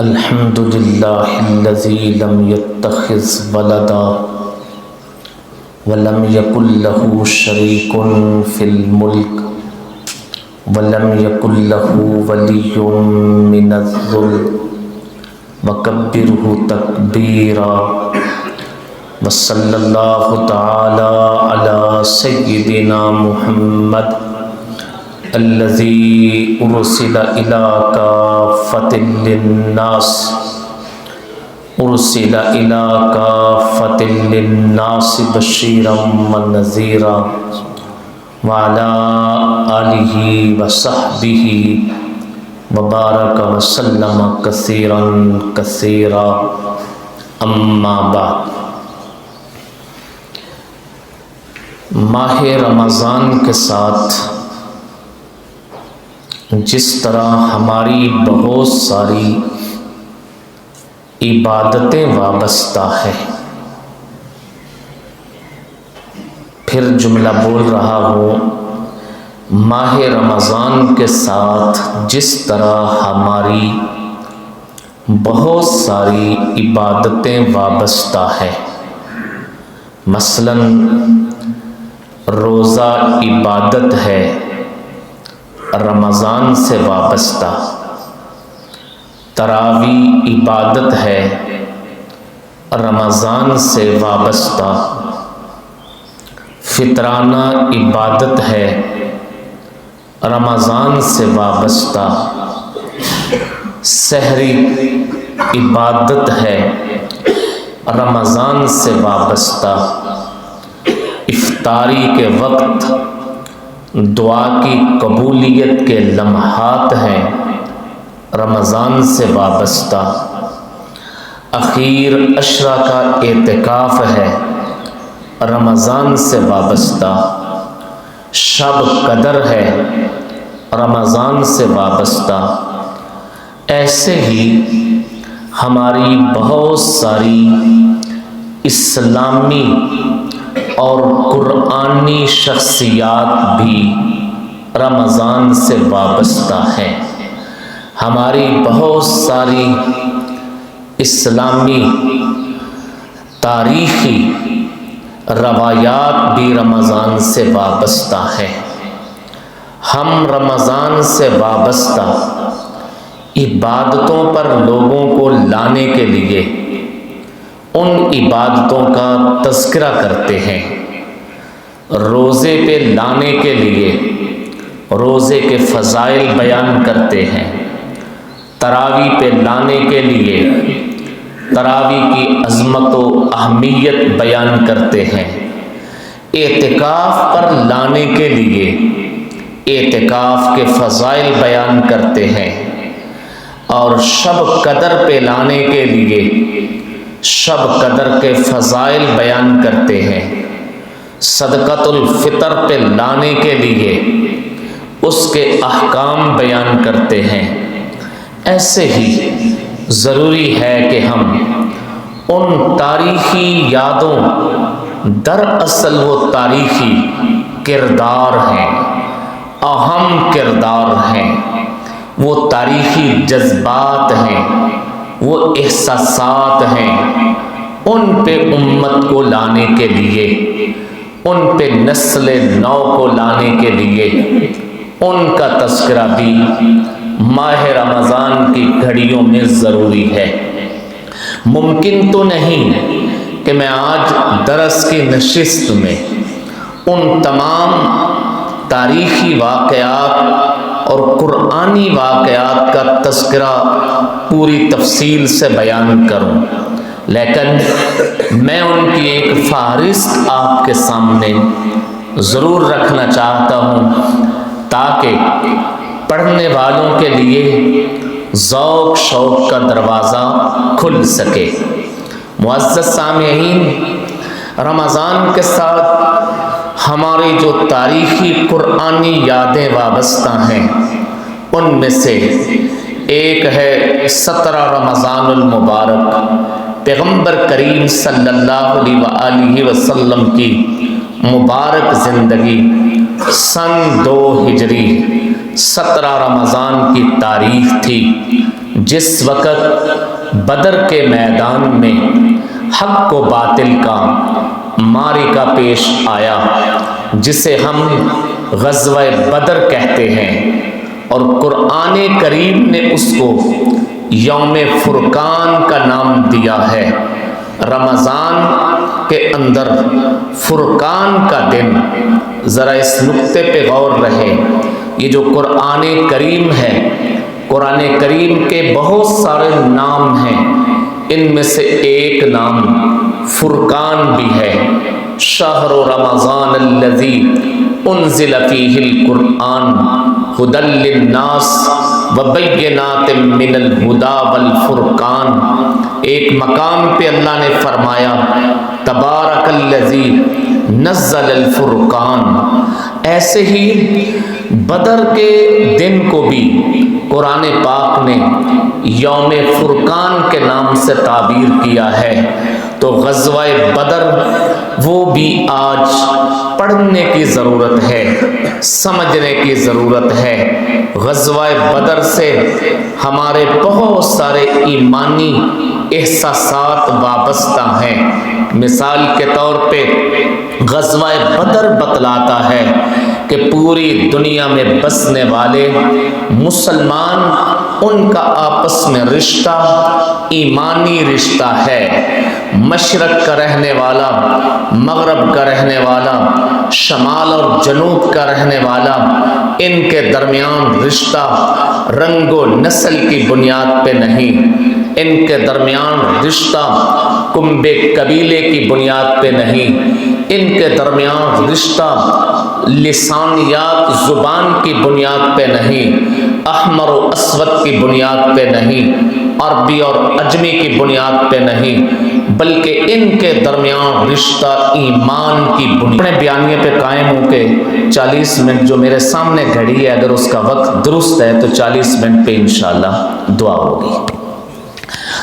الحمد لله الذي لم يتخذ ولدا ولم يكن له شريك في الملك ولم يكن له ولي من الذل وكبره تكبيرا وصلى الله تعالى على سيدنا محمد الذي أرسل إلى كافة للناس بشيرا ونذيرا وعلى آله وصحبه وبارك وسلم كثيرا كثيرا اما بعد۔ ماہ رمضان کے ساتھ جس طرح ہماری بہت ساری عبادتیں وابستہ ہیں، پھر جملہ بول رہا ہوں، ماہ رمضان کے ساتھ جس طرح ہماری بہت ساری عبادتیں وابستہ ہیں، مثلاً روزہ عبادت ہے رمضان سے وابستہ، تراویح عبادت ہے رمضان سے وابستہ، فطرانہ عبادت ہے رمضان سے وابستہ، سحری عبادت ہے رمضان سے وابستہ، افطاری کے وقت دعا کی قبولیت کے لمحات ہیں رمضان سے وابستہ، اخیر عشرہ کا اعتکاف ہے رمضان سے وابستہ، شب قدر ہے رمضان سے وابستہ۔ ایسے ہی ہماری بہت ساری اسلامی اور قرآنی شخصیات بھی رمضان سے وابستہ ہیں، ہماری بہت ساری اسلامی تاریخی روایات بھی رمضان سے وابستہ ہیں۔ ہم رمضان سے وابستہ عبادتوں پر لوگوں کو لانے کے لیے ان عبادتوں کا تذکرہ کرتے ہیں، روزے پہ لانے کے لیے روزے کے فضائل بیان کرتے ہیں، تراویح پہ لانے کے لیے تراویح کی عظمت و اہمیت بیان کرتے ہیں، اعتکاف پر لانے کے لیے اعتکاف کے فضائل بیان کرتے ہیں، اور شب قدر پہ لانے کے لیے شب قدر کے فضائل بیان کرتے ہیں، صدقۃ الفطر پہ لانے کے لیے اس کے احکام بیان کرتے ہیں۔ ایسے ہی ضروری ہے کہ ہم ان تاریخی یادوں، دراصل وہ تاریخی کردار ہیں، اہم کردار ہیں، وہ تاریخی جذبات ہیں، وہ احساسات ہیں، ان پہ امت کو لانے کے لیے، ان پہ نسل نو کو لانے کے لیے ان کا تذکرہ بھی ماہ رمضان کی گھڑیوں میں ضروری ہے۔ ممکن تو نہیں کہ میں آج درس کی نشست میں ان تمام تاریخی واقعات اور قرآنی واقعات کا تذکرہ پوری تفصیل سے بیان کروں، لیکن میں ان کی ایک فہرست آپ کے سامنے ضرور رکھنا چاہتا ہوں تاکہ پڑھنے والوں کے لیے ذوق شوق کا دروازہ کھل سکے۔ معزز سامعین، رمضان کے ساتھ ہماری جو تاریخی قرآنی یادیں وابستہ ہیں ان میں سے ایک ہے 17 رمضان المبارک، پیغمبر کریم صلی اللہ علیہ وآلہ وسلم کی مبارک زندگی، سن 2 ہجری 17 رمضان کی تاریخ تھی۔ جس وقت بدر کے میدان میں حق و باطل کا معرکہ پیش آیا، جسے ہم غزوہ بدر کہتے ہیں، اور قرآن کریم نے اس کو یوم فرقان کا نام دیا ہے۔ رمضان کے اندر فرقان کا دن، ذرا اس نقطے پہ غور رہے۔ یہ جو قرآن کریم ہے، قرآن کریم کے بہت سارے نام ہیں، ان میں سے ایک نام فرقان بھی ہے۔ شہر رمضان الذی انزل فیہ القرآن ھدی للناس وبینات من الھدی والفرقان۔ ایک مقام پہ اللہ نے فرمایا تبارک الذی نزل الفرقان۔ ایسے ہی بدر کے دن کو بھی قرآن پاک نے یوم فرقان کے نام سے تعبیر کیا ہے۔ تو غزوہ بدر وہ بھی آج پڑھنے کی ضرورت ہے، سمجھنے کی ضرورت ہے۔ غزوہ بدر سے ہمارے بہت سارے ایمانی احساسات وابستہ ہیں۔ مثال کے طور پہ غزوہ بدر بتلاتا ہے کہ پوری دنیا میں بسنے والے مسلمان، ان کا آپس میں رشتہ ایمانی رشتہ ہے۔ مشرق کا رہنے والا، مغرب کا رہنے والا، شمال اور جنوب کا رہنے والا، ان کے درمیان رشتہ رنگ و نسل کی بنیاد پہ نہیں، ان کے درمیان رشتہ کنبے قبیلے کی بنیاد پہ نہیں، ان کے درمیان رشتہ لسانیات زبان کی بنیاد پہ نہیں، احمر و اسود کی بنیاد پہ نہیں، عربی اور اجمی کی بنیاد پہ نہیں، بلکہ ان کے درمیان رشتہ ایمان کی بنیاد۔ اپنے بیانیے پہ قائم ہو کے 40 منٹ جو میرے سامنے گھڑی ہے، اگر اس کا وقت درست ہے تو 40 منٹ پہ انشاءاللہ دعا ہوگی۔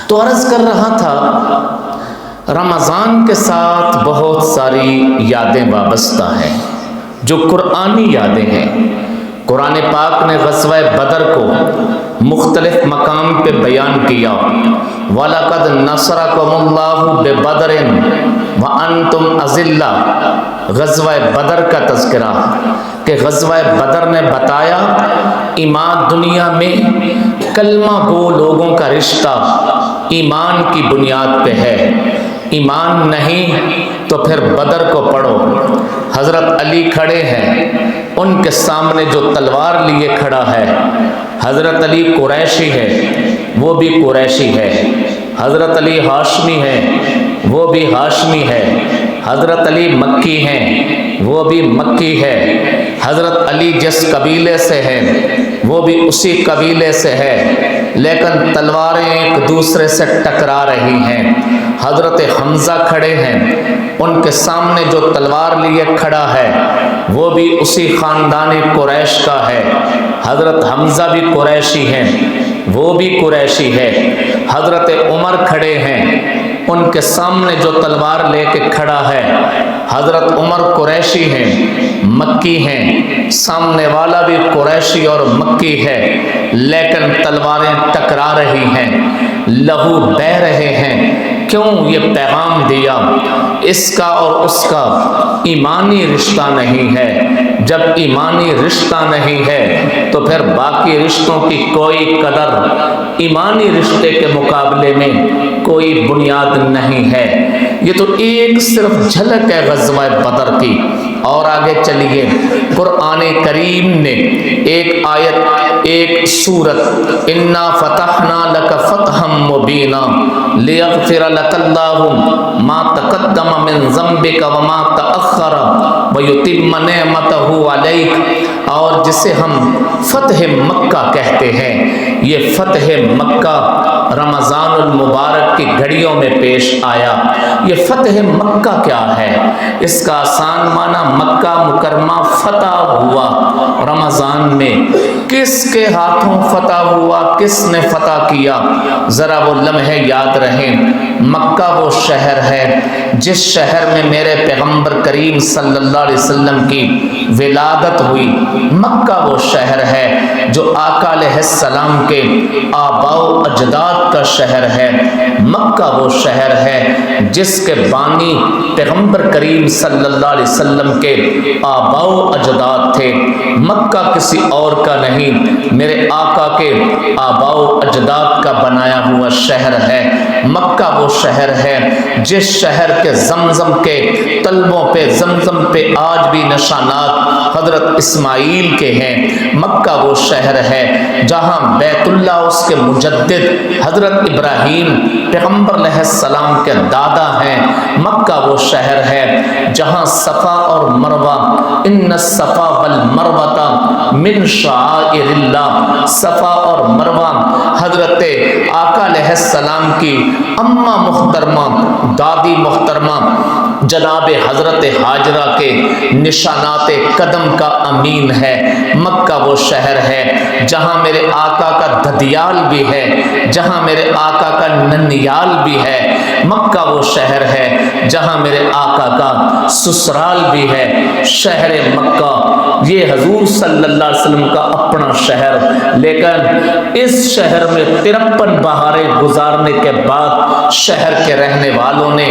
تو عرض کر رہا تھا رمضان کے ساتھ بہت ساری یادیں وابستہ ہیں جو قرآنی یادیں ہیں۔ قرآن پاک نے غزوہ بدر کو مختلف مقام پہ بیان کیا۔ وَلَقَدْ نَصَرَكُمُ اللَّهُ بِبَدْرٍ وَأَنْتُمْ أَذِلَّةٌ۔ غزوہ بدر کا تذکرہ کہ غزوہ بدر نے بتایا ایمان دنیا میں کلمہ گو لوگوں کا رشتہ ایمان کی بنیاد پہ ہے۔ ایمان نہیں تو پھر بدر کو پڑھو۔ حضرت علی کھڑے ہیں، ان کے سامنے جو تلوار لیے کھڑا ہے، حضرت علی قریشی ہے، وہ بھی قریشی ہے۔ حضرت علی ہاشمی ہے، وہ بھی ہاشمی ہے۔ حضرت علی مکی ہیں، وہ بھی مکی ہے۔ حضرت علی جس قبیلے سے ہے وہ بھی اسی قبیلے سے ہے، لیکن تلواریں ایک دوسرے سے ٹکرا رہی ہیں۔ حضرت حمزہ کھڑے ہیں، ان کے سامنے جو تلوار لیے کھڑا ہے وہ بھی اسی خاندان قریش کا ہے۔ حضرت حمزہ بھی قریشی ہیں، وہ بھی قریشی ہے۔ حضرت عمر کھڑے ہیں، ان کے سامنے جو تلوار لے کے کھڑا ہے، حضرت عمر قریشی ہیں، مکی ہیں، سامنے والا بھی قریشی اور مکی ہے، لیکن تلواریں ٹکرا رہی ہیں، لہو بہہ رہے ہیں۔ کیوں؟ یہ پیغام دیا اس کا اور اس کا ایمانی رشتہ نہیں ہے۔ جب ایمانی رشتہ نہیں ہے تو پھر باقی رشتوں کی کوئی قدر ایمانی رشتے کے مقابلے میں کوئی بنیاد نہیں ہے۔ یہ تو ایک صرف جھلک ہے غزوہ بدر کی۔ اور آگے چلیے، قرآن کریم نے ایک آیت، ایک سورت انا فتحنا لک فتحا مبینا لیغفر لک اللہ ما تقدم من ذنبک وما تأخر ویتم نعمتہ علیک، اور جسے ہم فتح مکہ کہتے ہیں۔ یہ فتح مکہ رمضان المبارک کی گھڑیوں میں پیش آیا۔ یہ فتح مکہ کیا ہے؟ اس کا آسان معنی مکہ مکرمہ فتح ہوا رمضان میں۔ کس کے ہاتھوں فتح ہوا؟ کس نے فتح کیا؟ ذرا وہ لمحے یاد رہیں۔ مکہ وہ شہر ہے جس شہر میں میرے پیغمبر کریم صلی اللہ علیہ وسلم کی ولادت ہوئی۔ مکہ وہ شہر ہے جو آقا علیہ السلام کے آباء و اجداد کا شہر ہے۔ مکہ وہ شہر ہے جس کے بانی پیغمبر کریم صلی اللہ علیہ وسلم کے آباء و اجداد تھے۔ مکہ کسی اور کا نہیں، میرے آقا کے آباء و اجداد کا بنایا ہوا شہر ہے۔ مکہ وہ شہر ہے جس شہر کے زمزم کے تلبوں پہ، زمزم پہ آج بھی نشانات حضرت اسماعیل کے ہیں۔ مکہ وہ شہر ہے جہاں بیت اللہ اس کے مجدد حضرت ابراہیم پیغمبر علیہ السلام کے دادا ہیں۔ مکہ وہ شہر ہے جہاں صفا اور مروہ، ان الصفا والمروہ من شعائر اللہ، صفا اور مروہ حضرت آقا علیہ السلام کی اماں محترمہ، دادی محترمہ جناب حضرت حاجرہ کے نشانات قدم کا امین ہے۔ مکہ وہ شہر ہے جہاں میرے آقا کا ددیال بھی ہے، جہاں میرے آقا کا ننیال بھی ہے۔ مکہ وہ شہر ہے جہاں میرے آقا کا سسرال بھی ہے۔ شہر مکہ یہ حضور صلی اللہ علیہ وسلم کا اپنا شہر، لیکن اس شہر میں 53 بہاریں گزارنے کے بعد شہر کے رہنے والوں نے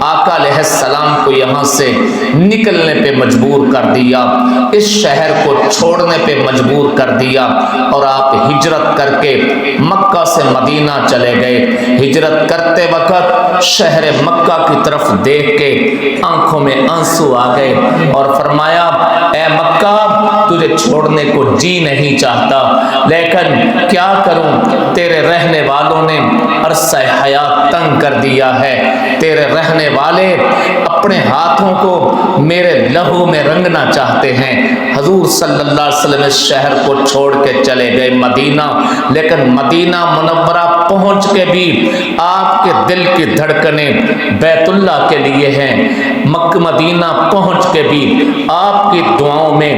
آقا علیہ السلام کو یہاں سے نکلنے پہ مجبور کر دیا، اس شہر کو چھوڑنے پہ مجبور کر دیا، اور آپ ہجرت کر کے مکہ سے مدینہ چلے گئے۔ ہجرت کرتے وقت شہر مکہ کی طرف دیکھ کے آنکھوں میں آنسو آ گئے اور فرمایا اے مکہ تجھے چھوڑنے کو جی نہیں چاہتا، لیکن کیا کروں، تیرے رہنے والوں نے عرصہ حیات تنگ کر دیا ہے، تیرے رہنے والے اپنے ہاتھوں کو میرے لہو میں رنگنا چاہتے ہیں۔ حضور صلی اللہ علیہ وسلم اس شہر کو چھوڑ کے چلے گئے مدینہ، لیکن مدینہ منورہ پہنچ کے بھی آپ کے دل کی دھڑکنیں بیت اللہ کے لیے ہیں۔ مکہ مدینہ پہنچ کے بھی آپ کی دعاؤں میں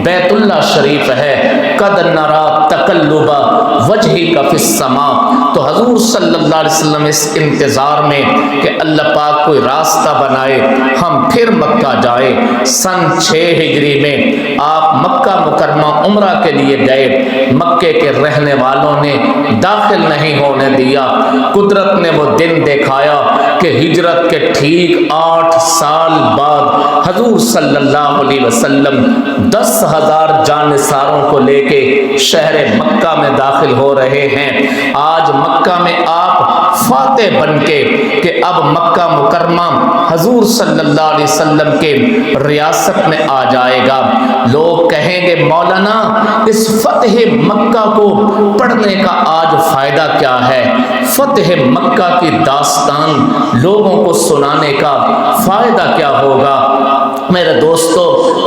بیت اللہ شریف ہے۔ قد نرا تقلب وجہک فی السماء، تو حضور صلی اللہ علیہ وسلم اس انتظار میں کہ اللہ پاک کوئی راستہ بنائے ہم پھر مکہ جائے، سن 6 ہجری میں آپ مکہ مکرمہ عمرہ کے لیے گئے۔ مکے کے رہنے والوں نے داخل نہیں ہونے دیا۔ قدرت نے وہ دن دکھایا کہ ہجرت کے ٹھیک 8 سال بعد حضور صلی اللہ علیہ وسلم 10,000 جانثاروں کو لے کے شہر مکہ میں داخل ہو رہے ہیں۔ آج مکہ میں آپ فاتح بن کے کہ اب مکہ مکرمہ حضور صلی اللہ علیہ وسلم کے ریاست میں آ جائے گا۔ لوگ کہیں گے مولانا اس فتح مکہ کو پڑھنے کا آج فائدہ کیا ہے؟ فتح مکہ کی داستان لوگوں کو سنانے کا فائدہ کیا ہوگا؟ میرے دوستو،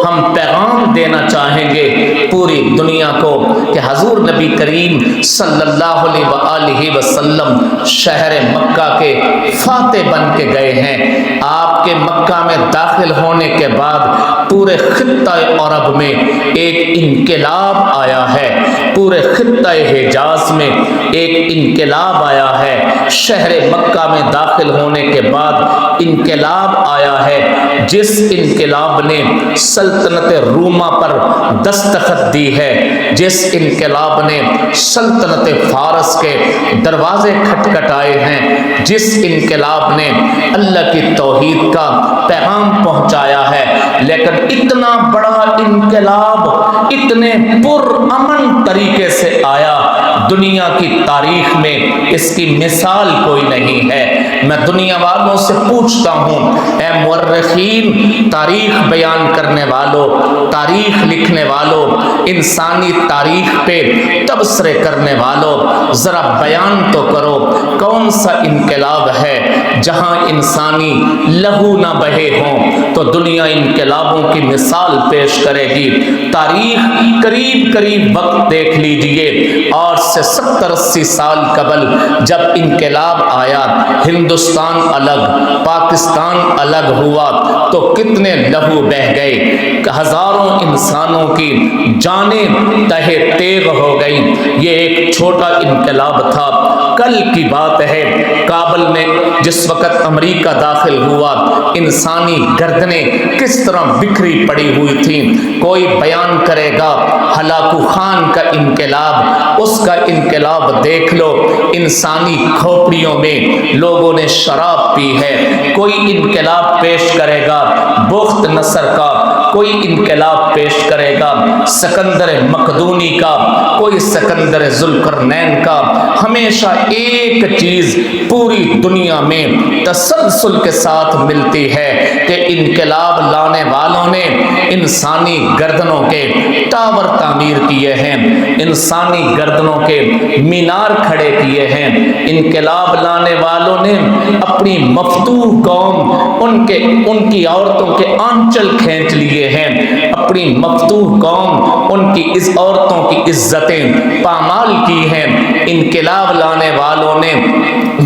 ہم پیغام دینا چاہیں گے پوری دنیا کو کہ حضور نبی کریم صلی اللہ علیہ وآلہ وسلم شہر مکہ کے فاتح بن کے گئے ہیں۔ آپ کے مکہ میں داخل ہونے کے بعد پورے خطہ عرب میں ایک انقلاب آیا ہے، پورے خطہ حجاز میں ایک انقلاب آیا ہے۔ شہر مکہ میں داخل ہونے کے بعد انقلاب آیا ہے، جس انقلاب نے سلطنت روما پر دستخط دی ہے، جس انقلاب نے سلطنت فارس کے دروازے کھٹکھٹائے ہیں، جس انقلاب نے اللہ کی توحید کا پیغام پہنچایا ہے۔ لیکن اتنا بڑا انقلاب اتنے پرامن طریقے سے آیا، دنیا کی تاریخ میں اس کی مثال کوئی نہیں ہے۔ میں دنیا والوں سے پوچھتا ہوں، اے مورخین، تاریخ بیان کرنے والوں، تاریخ لکھنے والوں، انسانی تاریخ پہ تبصرے کرنے والوں، ذرا بیان تو کرو کون سا انقلاب ہے جہاں انسانی لہو نہ بہے ہوں؟ تو دنیا انقلابوں کی مثال پیش کرے گی۔ تاریخ قریب وقت دیکھ لیجئے، آج سے 70-80 سال قبل جب انقلاب آیا، ہندوستان الگ، پاکستان الگ ہوا، تو کتنے لہو بہ گئے، ہزاروں انسانوں کی جانیں تہے تیغ ہو گئی۔ یہ ایک چھوٹا انقلاب تھا۔ کل کی بات ہے، کابل میں جس وقت امریکہ داخل ہوا، انسانی گردنیں کس طرح بکھری پڑی ہوئی تھیں۔ کوئی بیان کرے گا ہلاکو خان کا انقلاب، اس کا انقلاب دیکھ لو، انسانی کھوپڑیوں میں لوگوں نے شراب پی ہے۔ کوئی انقلاب پیش کرے گا بخت نصر کا، کوئی انقلاب پیش کرے گا سکندر مقدونی کا، کوئی سکندر ذوالقرنین کا۔ ہمیشہ ایک چیز پوری دنیا میں تسلسل کے ساتھ ملتی ہے کہ انقلاب لانے والوں نے انسانی گردنوں کے ٹاور تعمیر کیے ہیں، انسانی گردنوں کے مینار کھڑے کیے ہیں۔ انقلاب لانے والوں نے اپنی مفتوح قوم، ان کی عورتوں کے آنچل کھینچ لیے ہیں، اپنی مفتوح قوم، ان کی عورتوں کی عزتیں پامال کی ہیں۔ انقلاب لانے والوں نے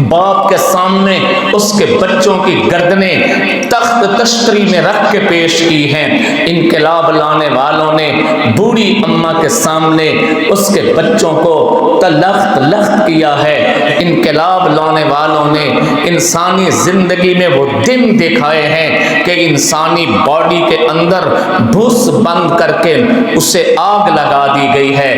باپ کے سامنے اس کے بچوں کی گردنیں تخت تشتری میں رکھ کے پیش کی ہیں۔ انقلاب لانے والوں نے بوڑھی اماں کے سامنے اس کے بچوں کو لخت کیا ہے۔ انقلاب لانے والوں نے انسانی زندگی میں وہ دن دکھائے ہیں کہ انسانی باڈی کے اندر بھوس بند کر کے اسے آگ لگا دی گئی ہے۔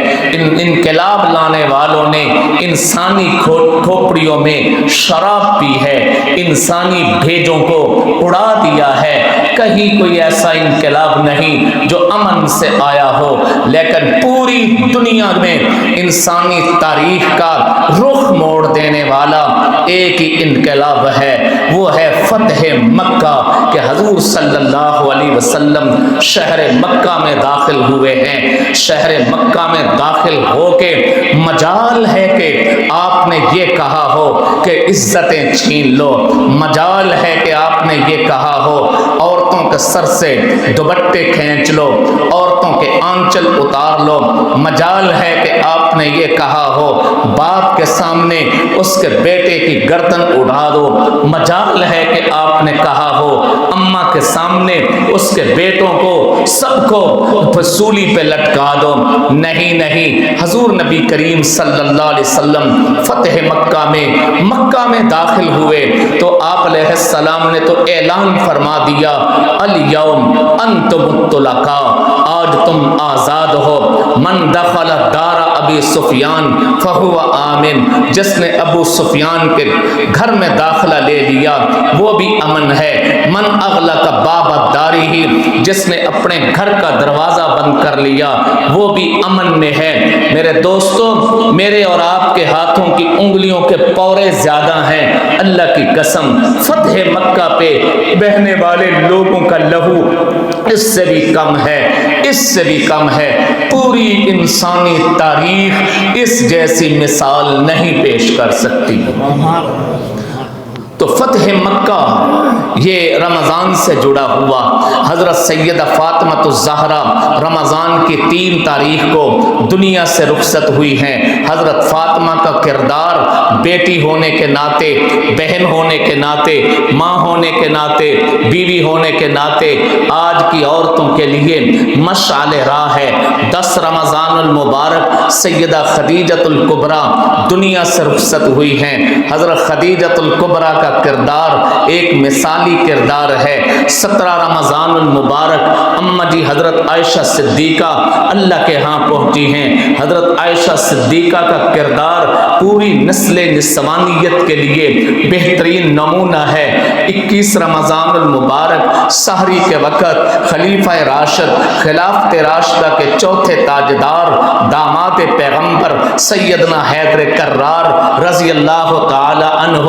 انقلاب لانے والوں نے انسانی کھوپڑیوں میں شراب پی ہے، انسانی بھیجوں کو اڑا دیا ہے۔ کہیں کوئی ایسا انقلاب نہیں جو امن سے آیا ہو، لیکن پوری دنیا میں انسانی تاریخ کا رخ موڑ دینے والا ایک ہی انقلاب ہے، وہ ہے فتح مکہ، کہ حضور صلی اللہ علیہ وسلم شہر مکہ میں داخل ہوئے ہیں۔ شہر مکہ میں داخل ہو کے مجال ہے کہ آپ نے یہ کہا ہو کہ عزتیں چھین لو، مجال ہے کہ آپ نے یہ کہا ہو عورتوں کے سر سے دوپٹے کھینچ لو، عورتوں کے آنچل اتار لو، مجال ہے کہ آپ نے یہ کہا ہو باپ کے سامنے اس کے بیٹے کی گردن اڑا دو، مجال ہے کہ آپ نے کہا ہو اماں کے سامنے اس کے بیٹوں کو سب کو سولی پہ لٹکا دو۔ نہیں، حضور نبی کریم صلی اللہ علیہ وسلم فتح مکہ میں داخل ہوئے تو آپ علیہ السلام نے تو اعلان فرما دیا، الیوم انتم الطلقاء، آج تم آزاد ہو، من دخل دار ابی سفیان فہو آمن، جس نے ابو سفیان کے گھر میں داخلہ لے لیا وہ بھی امن ہے، من اغلق باب داری ہی، جس نے اپنے گھر کا دروازہ بند کر لیا وہ بھی امن میں ہے۔ میرے دوستوں، میرے اور آپ کے ہاتھوں کی انگلیوں کے پورے زیادہ ہیں، اللہ کی قسم فتح مکہ پہ بہنے والے لوگوں کا لہو اس سے بھی کم ہے، اس سے بھی کم ہے۔ پوری انسانی تاریخ اس جیسی مثال نہیں پیش کر سکتی۔ تو فتح مکہ یہ رمضان سے جڑا ہوا۔ حضرت سیدہ فاطمہ الزہرا رمضان کی 3 تاریخ کو دنیا سے رخصت ہوئی ہیں۔ حضرت فاطمہ کا کردار بیٹی ہونے کے ناطے، بہن ہونے کے ناطے، ماں ہونے کے ناطے، بیوی ہونے کے ناطے آج کی عورتوں کے لیے مشعل راہ ہے۔ 10 رمضان المبارک سیدہ خدیجۃ الکبریٰ دنیا سے رخصت ہوئی ہیں۔ حضرت خدیجۃ الکبریٰ کا کردار ایک مثالی کردار ہے۔ 17 رمضان المبارک اماں جی حضرت عائشہ صدیقہ اللہ کے ہاں پہنچی ہیں۔ حضرت عائشہ صدیقہ کا کردار پوری نسل نسوانیت کے لیے بہترین نمونہ ہے۔ 21 رمضان المبارک سحری کے وقت خلیفہ راشد، خلافت راشدہ کے چوتھے تاجدار، داماد پیغمبر سیدنا حیدر کرار رضی اللہ تعالی عنہ،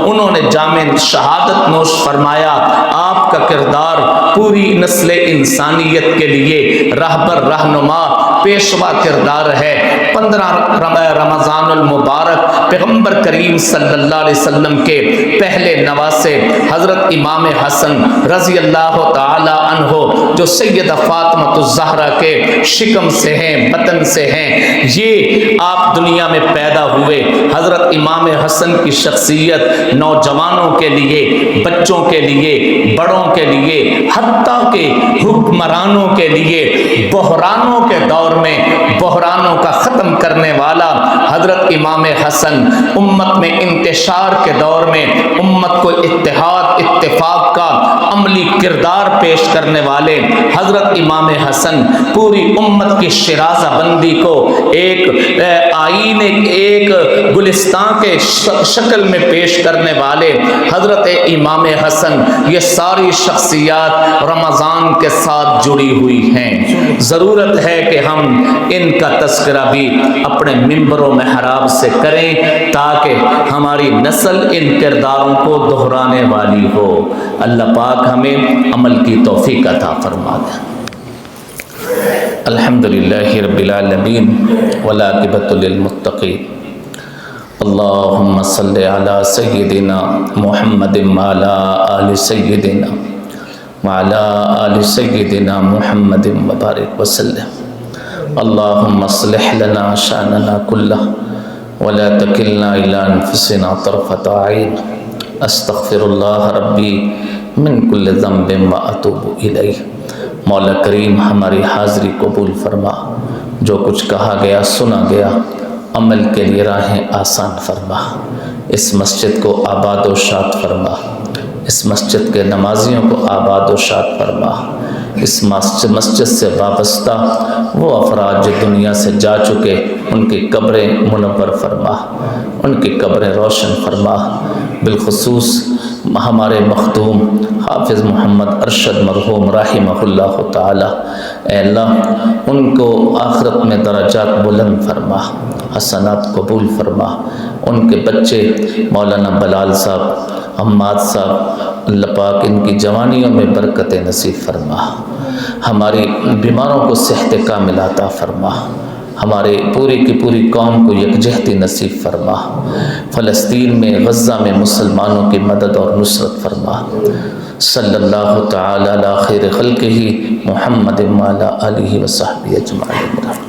انہوں نے جامع شہادت نوش فرمایا۔ آپ کا کردار پوری نسل انسانیت کے لیے راہبر، رہنما، پیشوا کردار ہے۔ 15 رمضان المبارک پیغمبر کریم صلی اللہ علیہ وسلم کے پہلے نواسے حضرت امام حسن رضی اللہ تعالی عنہ جو سیدہ فاطمہ الزہرا کے شکم سے ہیں، بطن سے ہیں، یہ آپ دنیا میں پیدا ہوئے۔ حضرت امام حسن کی شخصیت نوجوانوں کے لیے، بچوں کے لیے، بڑوں کے لیے، حتیٰ کہ حکمرانوں کے لیے بحرانوں کے دور میں بحرانوں کا ختم کرنے والا حضرت امام حسن، امت میں انتشار کے دور میں امت کو اتحاد اتفاق کا عملی کردار پیش کرنے والے حضرت امام حسن پوری امت کی شرازہ بندی کو ایک آئین، ایک گلستان کے شکل میں پیش کرنے والے حضرت امام حسن، یہ ساری شخصیات رمضان کے ساتھ جڑی ہوئی ہیں۔ ضرورت ہے کہ ہم ان کا تذکرہ بھی اپنے منبر و محراب سے کریں تاکہ ہماری نسل ان کرداروں کو دہرانے والی ہو۔ اللہ پاک ہمیں عمل کی توفیق عطا فرما دے۔ الحمدللہ رب العالمین والعاقبۃ للمتقین۔ اللہم صلی علی سیدنا محمد وعلی آل سیدنا وعلی آل سیدنا محمد مبارک وسلم۔ اللہم اصلح لنا شاننا کلہ ولا تکلنا الی انفسنا طرفۃ عین۔ استغفر اللہ ربی من کل ذنب واتوب الیہ۔ مولا کریم ہماری حاضری قبول فرما، جو کچھ کہا گیا سنا گیا عمل کے لیے راہیں آسان فرما۔ اس مسجد کو آباد و شاد فرما، اس مسجد کے نمازیوں کو آباد و شاد فرما۔ اس مسجد سے وابستہ وہ افراد جو دنیا سے جا چکے ان کی قبریں منور فرما، ان کی قبریں روشن فرما۔ بالخصوص ہمارے مخدوم حافظ محمد ارشد مرحوم رحمہ اللہ تعالی، اے اللہ ان کو آخرت میں درجات بلند فرما، حسنات قبول فرما۔ ان کے بچے مولانا بلال صاحب، حماد صاحب، اللہ پاک ان کی جوانیوں میں برکت نصیب فرما۔ ہماری بیماروں کو صحت کامل عطا فرما۔ ہمارے پوری کی پوری قوم کو یکجہتی نصیب فرما۔ فلسطین میں، غزہ میں مسلمانوں کی مدد اور نصرت فرما۔ صلی اللہ تعالی علی خیر خلقہ محمد وعلی آلہ وصحبہ اجمعین۔